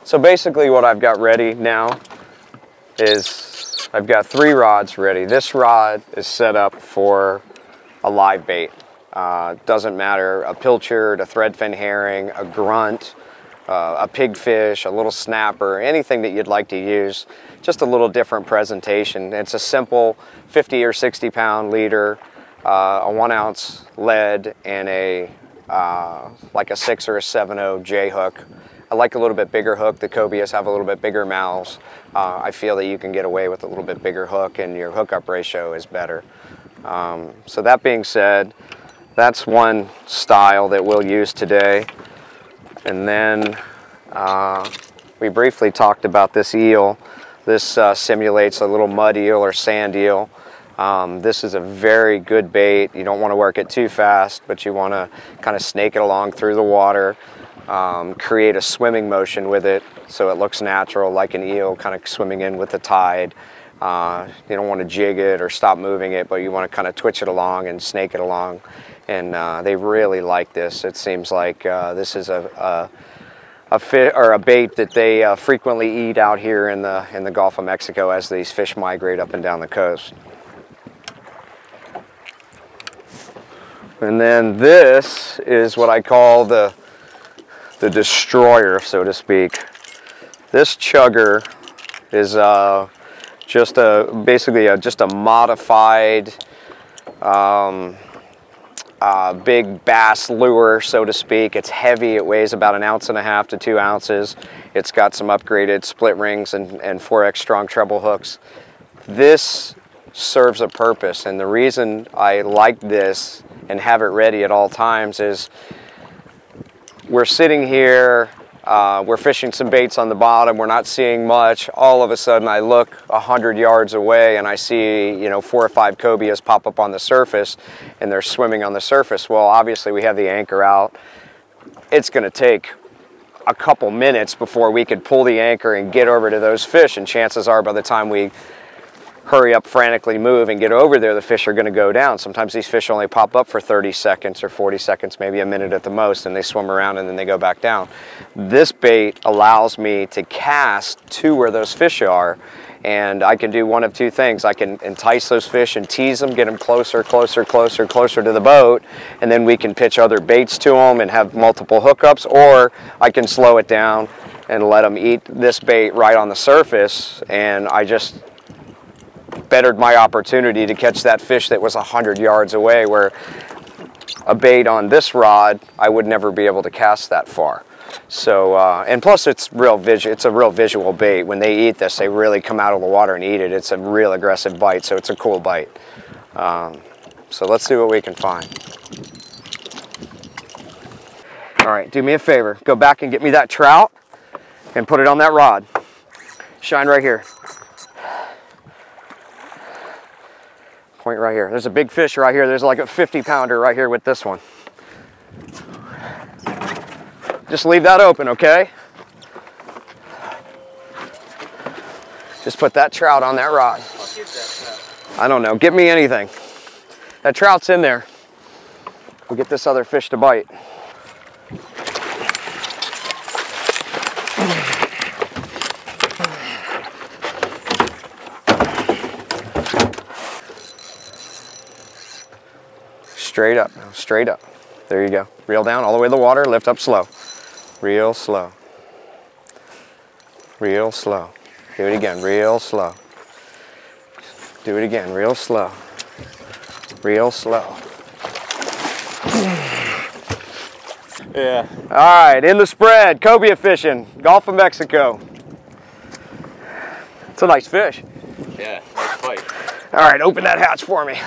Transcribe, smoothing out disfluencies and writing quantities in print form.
So basically what I've got ready now is I've got 3 rods ready. This rod is set up for a live bait. Doesn't matter, a pilchard, a threadfin herring, a grunt, a pigfish, a little snapper, anything that you'd like to use. Just a little different presentation. It's a simple 50 or 60 pound leader, a 1 ounce lead, and a like a 6 or a 7/0 J hook. I like a little bit bigger hook. The Cobias have a little bit bigger mouths. I feel that you can get away with a little bit bigger hook and your hookup ratio is better. So that being said, that's one style that we'll use today. And then we briefly talked about this eel. This simulates a little mud eel or sand eel. This is a very good bait. You don't want to work it too fast, but you want to kind of snake it along through the water. Create a swimming motion with it so it looks natural, like an eel kind of swimming in with the tide. You don't want to jig it or stop moving it, but you want to kind of twitch it along and snake it along. And they really like this. It seems like this is a bait that they frequently eat out here in the Gulf of Mexico as these fish migrate up and down the coast. And then this is what I call the destroyer, so to speak. This chugger is basically just a modified big bass lure, so to speak. It's heavy. It weighs about 1.5 ounces to 2 ounces. It's got some upgraded split rings and 4X strong treble hooks. This serves a purpose, and the reason I like this and have it ready at all times is we're sitting here, we're fishing some baits on the bottom, we're not seeing much. All of a sudden I look 100 yards away and I see, you know, 4 or 5 cobias pop up on the surface and they're swimming on the surface. Well, obviously we have the anchor out. It's going to take a couple minutes before we could pull the anchor and get over to those fish, and chances are by the time we hurry up, frantically move and get over there, the fish are going to go down. Sometimes these fish only pop up for 30 seconds or 40 seconds, maybe a minute at the most, and they swim around and then they go back down. This bait allows me to cast to where those fish are, and I can do one of 2 things. I can entice those fish and tease them, get them closer, closer, closer, closer to the boat, and then we can pitch other baits to them and have multiple hookups, or I can slow it down and let them eat this bait right on the surface, and I just bettered my opportunity to catch that fish that was 100 yards away, where a bait on this rod I would never be able to cast that far. So and plus it's a real visual bait. When they eat this, they really come out of the water and eat it. It's a real aggressive bite, so it's a cool bite. So let's see what we can find. All right, do me a favor, go back and get me that trout and put it on that rod. Shine right here. Point right here. There's a big fish right here. There's like a 50-pounder right here with this one. Just leave that open, okay? Just put that trout on that rod. I don't know. Get me anything. That trout's in there. We'll get this other fish to bite. Straight up, straight up. There you go. Reel down all the way to the water, lift up slow. Real slow. Real slow. Do it again, real slow. Do it again, real slow. Real slow. Yeah. All right, in the spread, cobia fishing, Gulf of Mexico. It's a nice fish. Yeah, nice fight. All right, open that hatch for me.